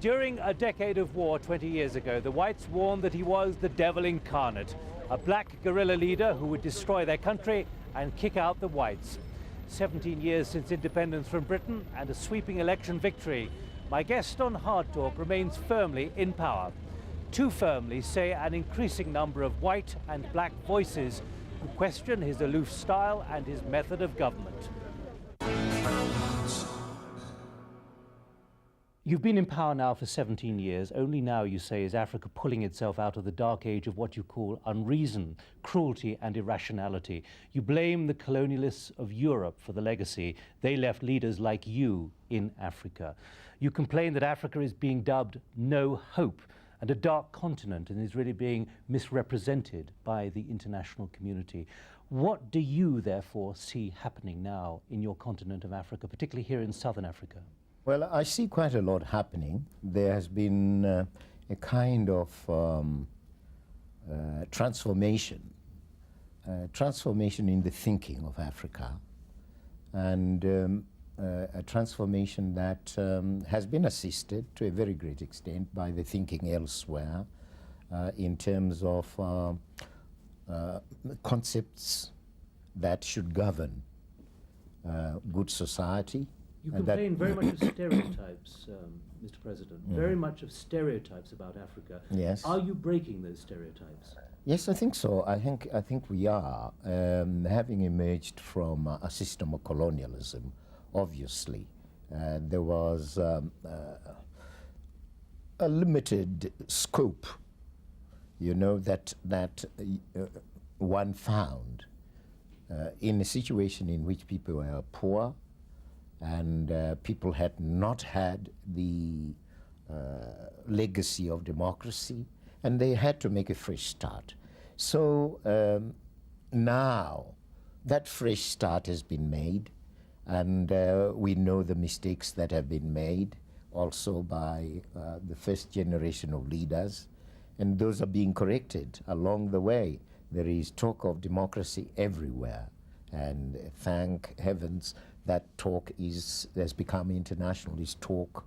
During a decade of war 20 years ago, the whites warned that he was the devil incarnate, a black guerrilla leader who would destroy their country and kick out the whites. 17 years since independence from Britain and a sweeping election victory, my guest on Hard Talk remains firmly in power. Too firmly, say an increasing number of white and black voices who question his aloof style and his method of government. You've been in power now for 17 years. Only now, you say, is Africa pulling itself out of the dark age of what you call unreason, cruelty and irrationality. You blame the colonialists of Europe for the legacy. They left leaders like you in Africa. You complain that Africa is being dubbed no hope and a dark continent and is really being misrepresented by the international community. What do you, therefore, see happening now in your continent of Africa, particularly here in southern Africa? Well, I see quite a lot happening. There has been a kind of transformation in the thinking of Africa, and a transformation that has been assisted to a very great extent by the thinking elsewhere in terms of concepts that should govern good society. You complain very much of stereotypes, Mr. President, very much of stereotypes about Africa. Yes. Are you breaking those stereotypes? Yes, I think so. I think we are. Having emerged from a system of colonialism, obviously, there was a limited scope, you know, that one found in a situation in which people were poor, and people had not had the legacy of democracy, and they had to make a fresh start. So now that fresh start has been made, and we know the mistakes that have been made also by the first generation of leaders, and those are being corrected along the way. There is talk of democracy everywhere, and thank heavens that talk has become internationalist talk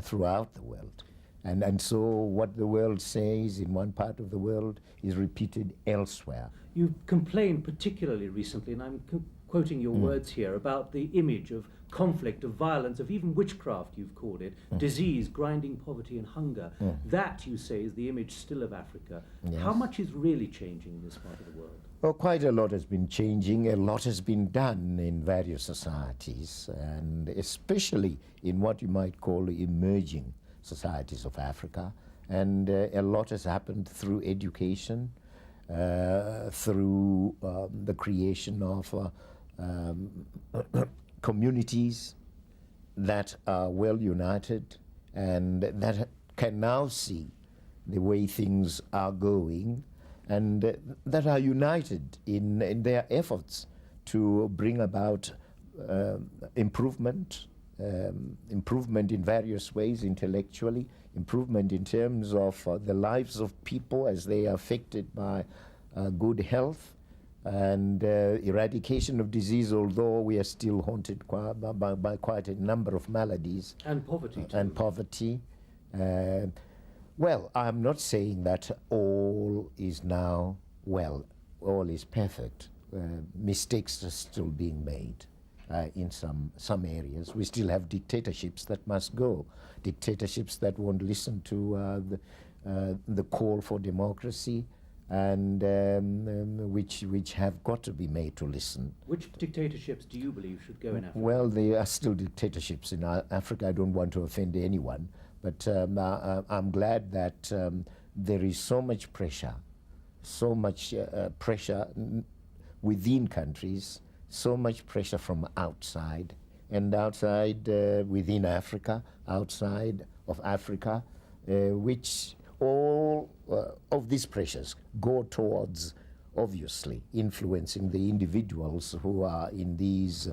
throughout the world. And so what the world says in one part of the world is repeated elsewhere. You've complained particularly recently, and I'm quoting your words here, about the image of conflict, of violence, of even witchcraft, you've called it, disease, grinding poverty and hunger. That, you say, is the image still of Africa. Yes. How much is really changing in this part of the world? Well, quite a lot has been changing. A lot has been done in various societies, and especially in what you might call emerging societies of Africa. And a lot has happened through education, through the creation of communities that are well united and that can now see the way things are going, and that are united in their efforts to bring about improvement in various ways, intellectually, improvement in terms of the lives of people as they are affected by good health, and eradication of disease, although we are still haunted by quite a number of maladies. And poverty, too. And poverty. Well, I'm not saying that all is now well, all is perfect. Mistakes are still being made in some areas. We still have dictatorships that must go, dictatorships that won't listen to the call for democracy, and which have got to be made to listen. Which dictatorships do you believe should go in Africa? Well, there are still dictatorships in Africa. I don't want to offend anyone, but I'm glad that there is so much pressure within countries, so much pressure from outside, and outside within Africa, outside of Africa, which all of these pressures go towards, obviously, influencing the individuals who are in these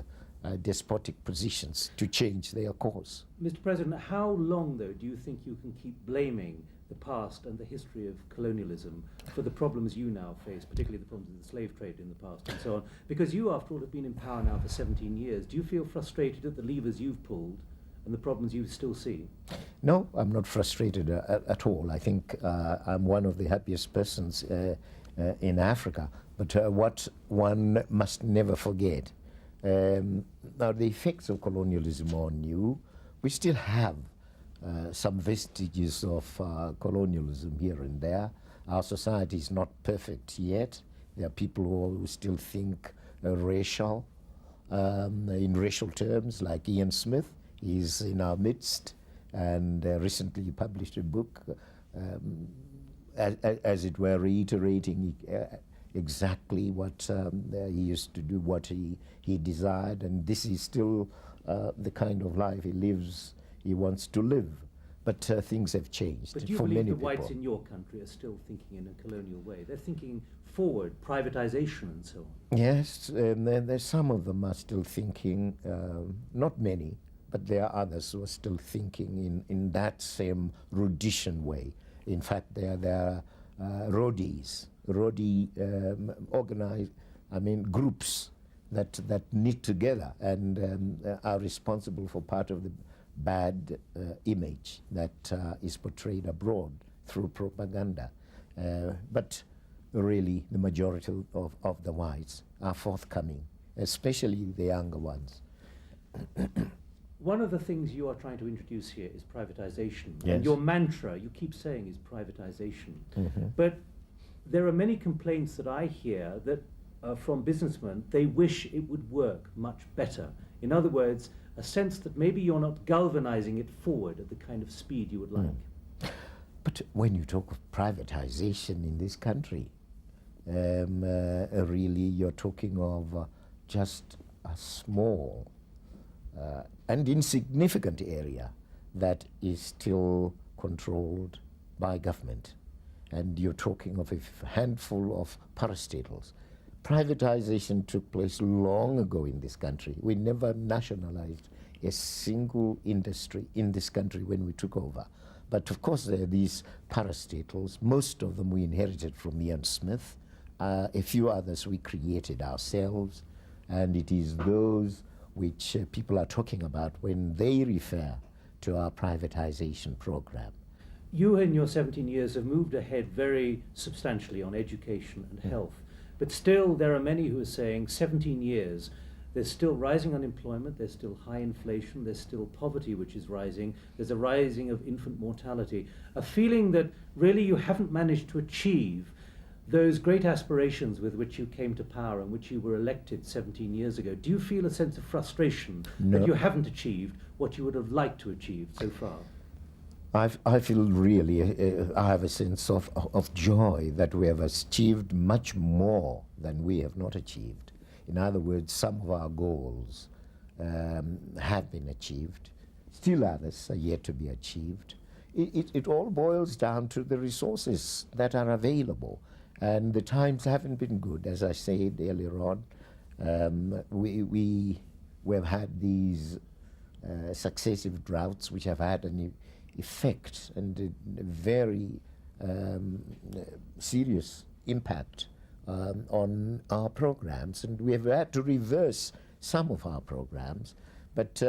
despotic positions to change their course. Mr. President, how long, though, do you think you can keep blaming the past and the history of colonialism for the problems you now face, particularly the problems of the slave trade in the past and so on? Because you, after all, have been in power now for 17 years. Do you feel frustrated at the levers you've pulled and the problems you still see? No, I'm not frustrated at all. I think I'm one of the happiest persons in Africa. But what one must never forget, now the effects of colonialism on you, we still have some vestiges of colonialism here and there. Our society is not perfect yet. There are people who still think racial, in racial terms, like Ian Smith. He's in our midst, and recently he published a book, as it were, reiterating exactly what he used to do, what he desired, and this is still the kind of life he wants to live. But things have changed But do you for believe many the people. whites in your country are still thinking in a colonial way? They're thinking forward, privatization and so on. Yes, there's some of them are still thinking, not many, but there are others who are still thinking in that same Rhodesian way. In fact, there are Rhodi organized, groups that knit together and are responsible for part of the bad image that is portrayed abroad through propaganda. But really, the majority of the whites are forthcoming, especially the younger ones. One of the things you are trying to introduce here is privatization. Yes. And your mantra, you keep saying, is privatization. Mm-hmm. But there are many complaints that I hear that from businessmen, they wish it would work much better. In other words, a sense that maybe you're not galvanizing it forward at the kind of speed you would like. But when you talk of privatization in this country, really you're talking of just a small and insignificant area that is still controlled by government. And you're talking of a handful of parastatals. Privatization took place long ago in this country. We never nationalized a single industry in this country when we took over. But of course there are these parastatals. Most of them we inherited from Ian Smith. A few others we created ourselves. And it is those which people are talking about when they refer to our privatization program. You in your 17 years have moved ahead very substantially on education and health. But still, there are many who are saying 17 years, there's still rising unemployment, there's still high inflation, there's still poverty which is rising, there's a rising of infant mortality, a feeling that really you haven't managed to achieve those great aspirations with which you came to power and which you were elected 17 years ago. Do you feel a sense of frustration that you haven't achieved what you would have liked to achieve so far? I feel really, I have a sense of joy that we have achieved much more than we have not achieved. In other words, some of our goals have been achieved. Still others are yet to be achieved. It all boils down to the resources that are available. And the times haven't been good, as I said earlier on. We have had these successive droughts which have had an effect and a very serious impact on our programs, and we have had to reverse some of our programs, but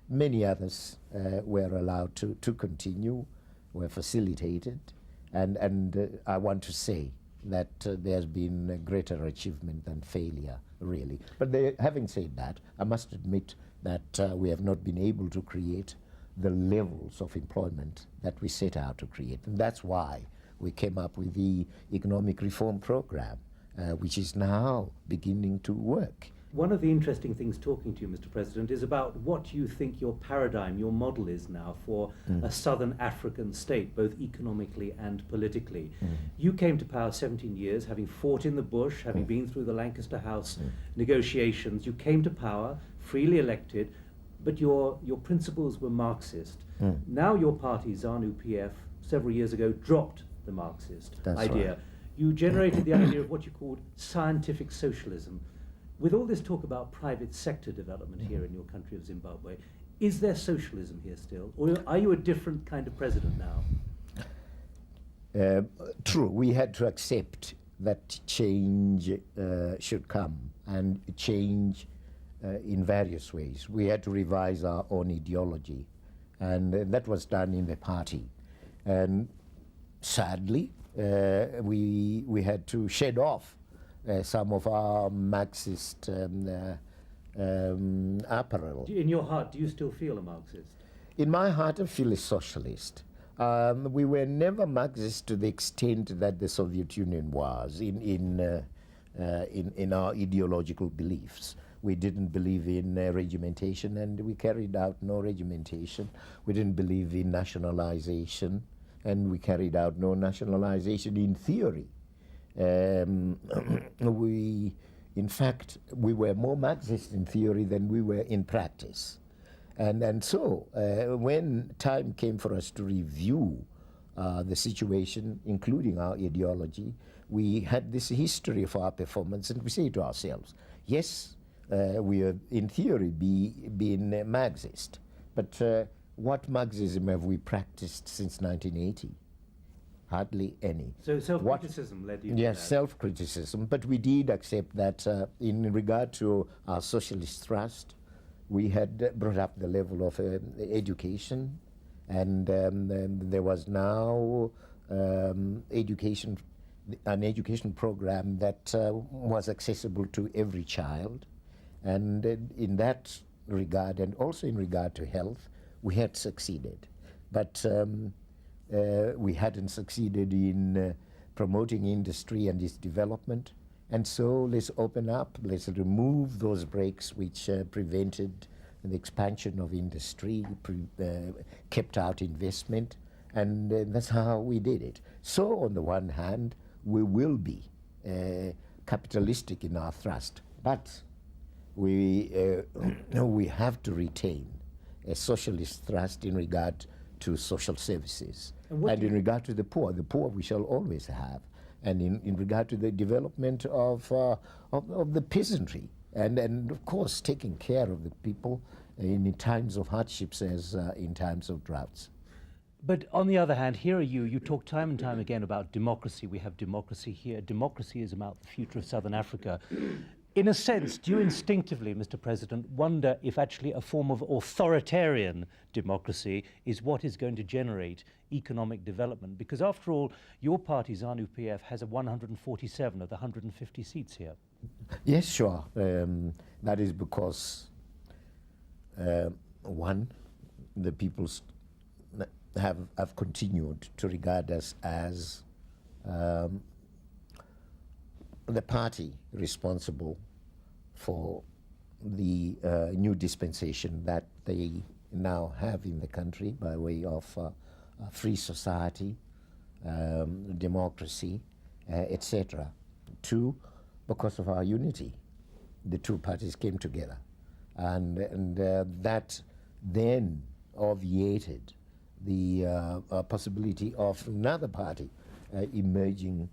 many others were allowed to continue, were facilitated, and I want to say that there's been a greater achievement than failure, really. But having said that, I must admit that we have not been able to create the levels of employment that we set out to create. And that's why we came up with the economic reform program, which is now beginning to work. One of the interesting things talking to you, Mr. President, is about what you think your paradigm, your model is now for a southern African state, both economically and politically. You came to power 17 years, having fought in the bush, having been through the Lancaster House negotiations. You came to power, freely elected, but your principles were Marxist. Now your party, ZANU-PF, several years ago dropped the Marxist idea. Right. You generated the idea of what you called scientific socialism. With all this talk about private sector development here in your country of Zimbabwe, is there socialism here still? Or are you a different kind of president now? True, we had to accept that change should come, and change in various ways. We had to revise our own ideology And that was done in the party. And sadly, we had to shed off some of our Marxist apparel. In your heart, do you still feel a Marxist? In my heart, I feel a socialist. We were never Marxist to the extent that the Soviet Union was in our ideological beliefs. We didn't believe in regimentation, and we carried out no regimentation. We didn't believe in nationalization, and we carried out no nationalization in theory. In fact, we were more Marxist in theory than we were in practice. And so when time came for us to review the situation, including our ideology, we had this history of our performance, and we say to ourselves, yes, we have in theory been Marxist, but what Marxism have we practiced since 1980? Hardly any. So self-criticism led you to Yes, that. self-criticism. But we did accept that in regard to our socialist thrust, we had brought up the level of education, and there was now an education program that was accessible to every child. And in that regard, and also in regard to health, we had succeeded. But we hadn't succeeded in promoting industry and its development. And so let's open up, let's remove those brakes which prevented the expansion of industry, kept out investment, and that's how we did it. So on the one hand, we will be capitalistic in our thrust, but we have to retain a socialist thrust in regard to social services. And in regard to the poor we shall always have. And in regard to the development of the peasantry, and of course taking care of the people in times of hardships as in times of droughts. But on the other hand, here are you talk time and time again about democracy. We have democracy here. Democracy is about the future of Southern Africa. In a sense, do you instinctively, Mr. President, wonder if actually a form of authoritarian democracy is what is going to generate economic development? Because after all, your party, ZANU-PF, has 147 of the 150 seats here. Yes, sure. That is because, one, the people have continued to regard us as the party responsible for the new dispensation that they now have in the country by way of a free society, democracy, etc. Two, because of our unity. The two parties came together, and that then obviated the possibility of another party emerging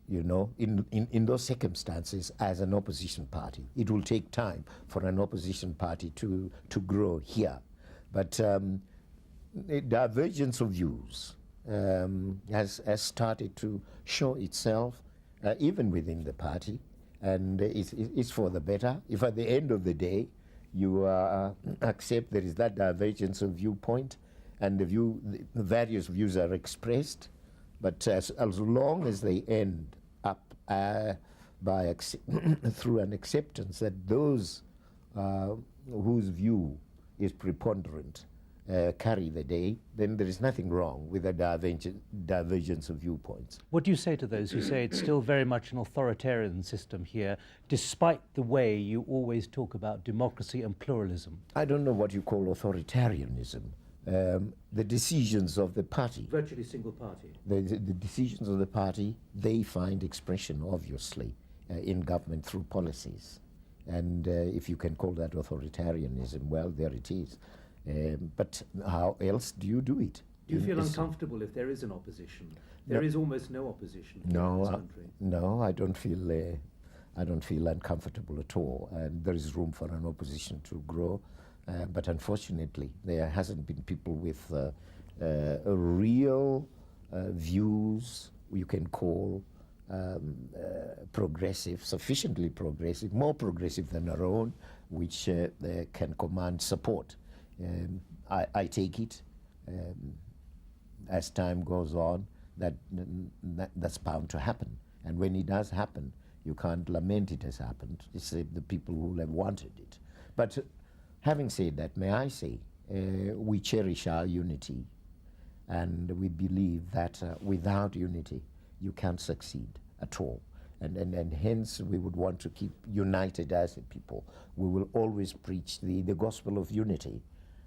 in those circumstances as an opposition party. It will take time for an opposition party to grow here. But the divergence of views has started to show itself even within the party, and it's for the better. If at the end of the day you accept there is that divergence of viewpoint, and the various views are expressed, but as long as they end up through an acceptance that those whose view is preponderant carry the day, then there is nothing wrong with a divergence of viewpoints. What do you say to those who say it's still very much an authoritarian system here, despite the way you always talk about democracy and pluralism? I don't know what you call authoritarianism. The decisions of the party. Virtually single party. The decisions of the party, they find expression, obviously, in government through policies. And if you can call that authoritarianism, well, there it is. But how else do you do it? Do you feel uncomfortable if there is an opposition? There is almost no opposition in this country. No, I don't feel uncomfortable at all. And there is room for an opposition to grow. But unfortunately, there hasn't been people with real views you can call progressive, sufficiently progressive, more progressive than our own, which can command support I take it as time goes on that's bound to happen. And when it does happen, you can't lament it has happened, except the people who have wanted it. But having said that, may I say, we cherish our unity, and we believe that without unity, you can't succeed at all. And hence, we would want to keep united as a people. We will always preach the gospel of unity,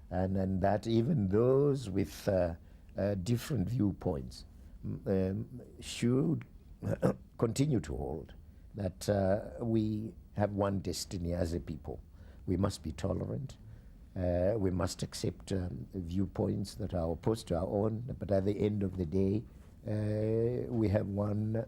and that even those with different viewpoints should continue to hold that we have one destiny as a people. We must be tolerant. We must accept viewpoints that are opposed to our own, but at the end of the day, we have one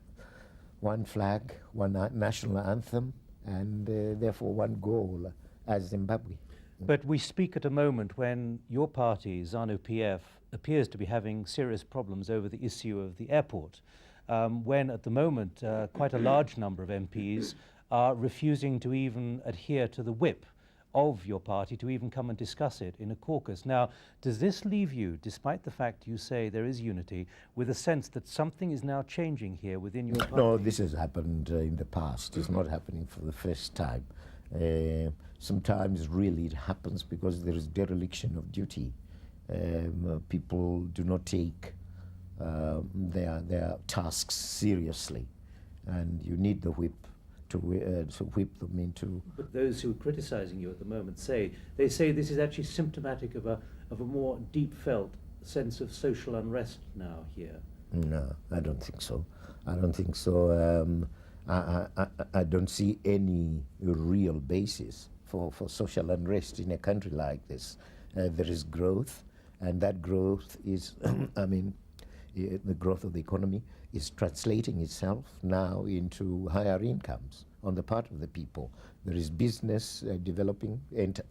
flag, one national anthem, and therefore one goal as Zimbabwe. But we speak at a moment when your party, ZANU-PF, appears to be having serious problems over the issue of the airport, when at the moment quite a large number of MPs are refusing to even adhere to the whip of your party to even come and discuss it in a caucus. Now, does this leave you, despite the fact you say there is unity, with a sense that something is now changing here within your party? No, this has happened in the past. It's not happening for the first time. Sometimes really it happens because there is dereliction of duty. People do not take their tasks seriously, and you need the whip to whip them into. But those who are criticising you at the moment say this is actually symptomatic of a more deep-felt sense of social unrest now here. No, I don't think so. I don't think so. I don't see any real basis for social unrest in a country like this. There is growth, and that growth is, the growth of the economy is translating itself now into higher incomes on the part of the people. There is business developing,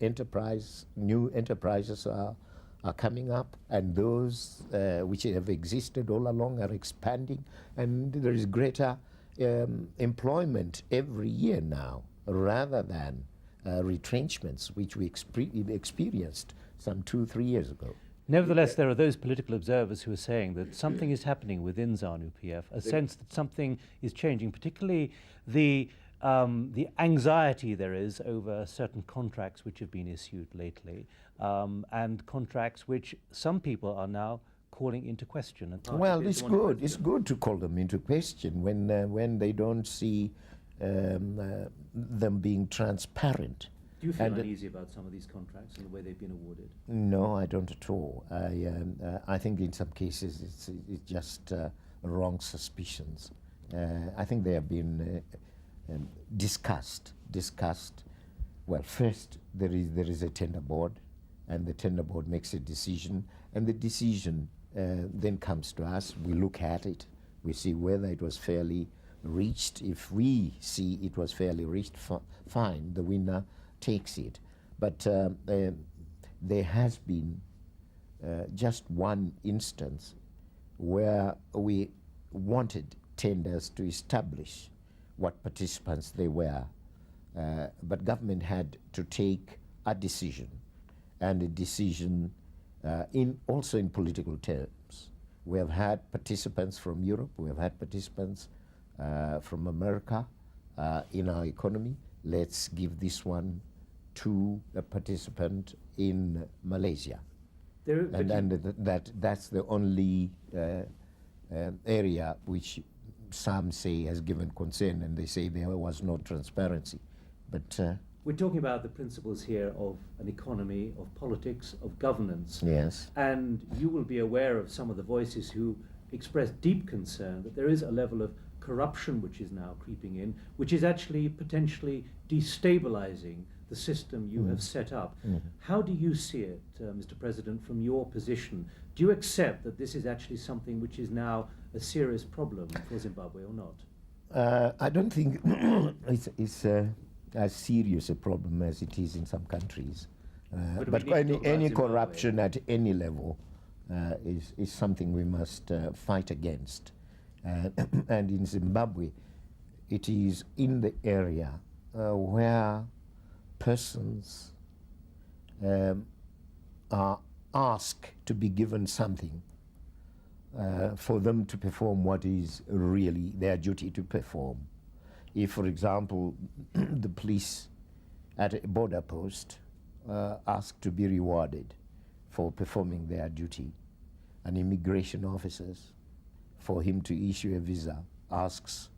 enterprise, new enterprises are coming up, and those which have existed all along are expanding, and there is greater employment every year now, rather than retrenchments which we experienced some 2-3 years ago. Nevertheless, there are those political observers who are saying that something is happening within ZANU-PF, a sense that something is changing, particularly the anxiety there is over certain contracts which have been issued lately, and contracts which some people are now calling into question. And well, it's good. It's good to call them into question when they don't see them being transparent. Do you feel uneasy about some of these contracts and the way they've been awarded? No, I don't at all. I think in some cases it's just wrong suspicions. I think they have been discussed. Well, first there is a tender board, and the tender board makes a decision, and the decision then comes to us. We look at it, we see whether it was fairly reached. If we see it was fairly reached, fine, the winner takes it. But there has been just one instance where we wanted tenders to establish what participants they were, but government had to take a decision, and a decision also in political terms. We have had participants from Europe, we have had participants from America in our economy. Let's give this one to a participant in Malaysia. That's the only area which some say has given concern, and they say there was no transparency. But we're talking about the principles here of an economy, of politics, of governance. Yes. And you will be aware of some of the voices who express deep concern that there is a level of corruption which is now creeping in, which is actually potentially destabilizing the system you have set up. How do you see it, Mr. President, from your position? Do you accept that this is actually something which is now a serious problem for Zimbabwe or not? I don't think it's as serious a problem as it is in some countries. But any corruption at any level is something we must fight against. And in Zimbabwe, it is in the area where persons ask to be given something for them to perform what is really their duty to perform. If, for example, the police at a border post ask to be rewarded for performing their duty, and immigration officers, for him to issue a visa, asks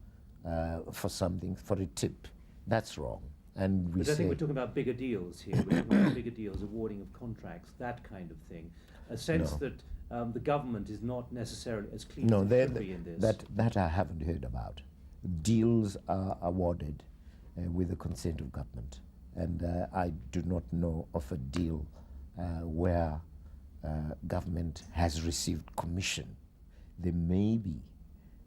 for something, for a tip, that's wrong. And we but I think we're talking about bigger deals here. We're talking about bigger deals, awarding of contracts, that kind of thing. A sense that the government is not necessarily as clean as it should be in this. That I haven't heard about. Deals are awarded with the consent of government. And I do not know of a deal where government has received commission. There may be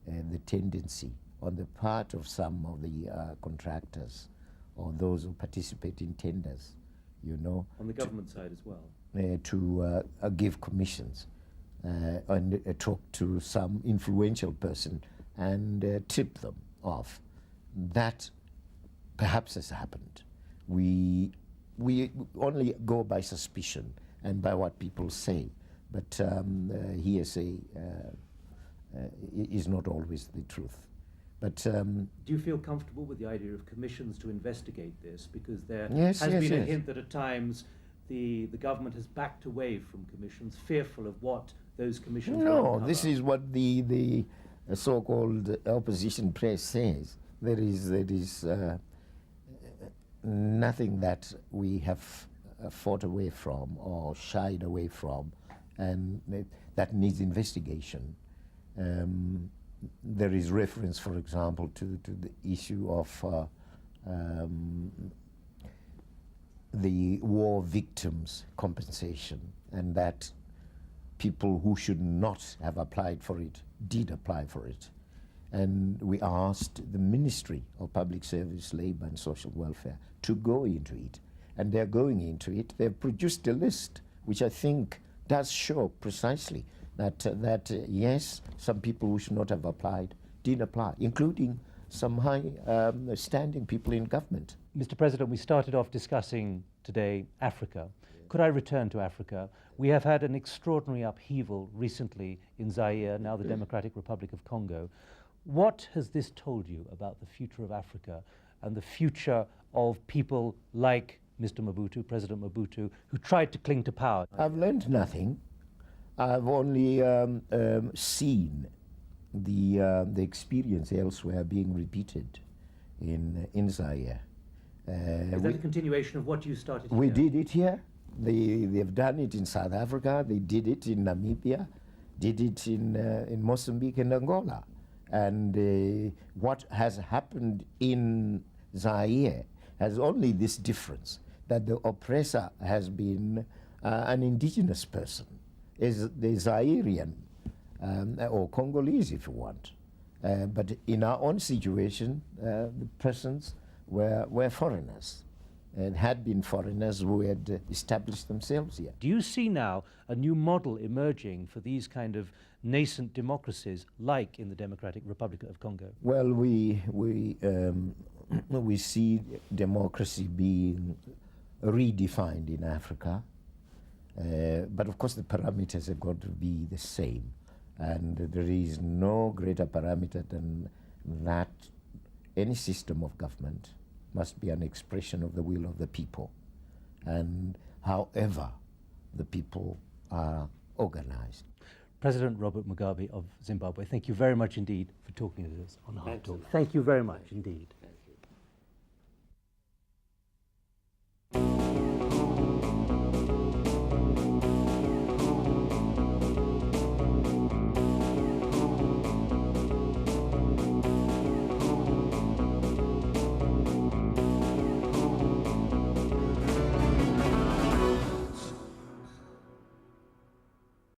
the tendency on the part of some of the contractors or those who participate in tenders, on the government side as well, to give commissions and talk to some influential person and tip them off. That perhaps has happened. We only go by suspicion and by what people say, but hearsay is not always the truth. But do you feel comfortable with the idea of commissions to investigate this? Because there has been a hint that at times the government has backed away from commissions, fearful of what those commissions will uncover. This is what the so-called opposition press says. There is nothing that we have fought away from or shied away from, and that needs investigation. There is reference, for example, to the issue of the war victims' compensation, and that people who should not have applied for it did apply for it. And we asked the Ministry of Public Service, Labour and Social Welfare to go into it. And they're going into it. They've produced a list, which I think does show precisely that yes, some people who should not have applied did apply, including some high-standing people in government. Mr. President, we started off discussing today Africa. Could I return to Africa? We have had an extraordinary upheaval recently in Zaire, now the Democratic Republic of Congo. What has this told you about the future of Africa and the future of people like Mr. Mobutu, President Mobutu, who tried to cling to power? I've learned nothing. I've only seen the experience elsewhere being repeated in Zaire. Is that a continuation of what you started here? We did it here. They've done it in South Africa. They did it in Namibia, did it in Mozambique and Angola. And what has happened in Zaire has only this difference, that the oppressor has been an indigenous person, is the Zairean, or Congolese if you want. But in our own situation, the persons were foreigners, and had been foreigners who had established themselves here. Do you see now a new model emerging for these kind of nascent democracies, like in the Democratic Republic of Congo? Well, we see democracy being redefined in Africa, but of course the parameters have got to be the same, and there is no greater parameter than that any system of government must be an expression of the will of the people, and however the people are organized. President Robert Mugabe of Zimbabwe, thank you very much indeed for talking to us on Hard Talk. Thank you very much indeed.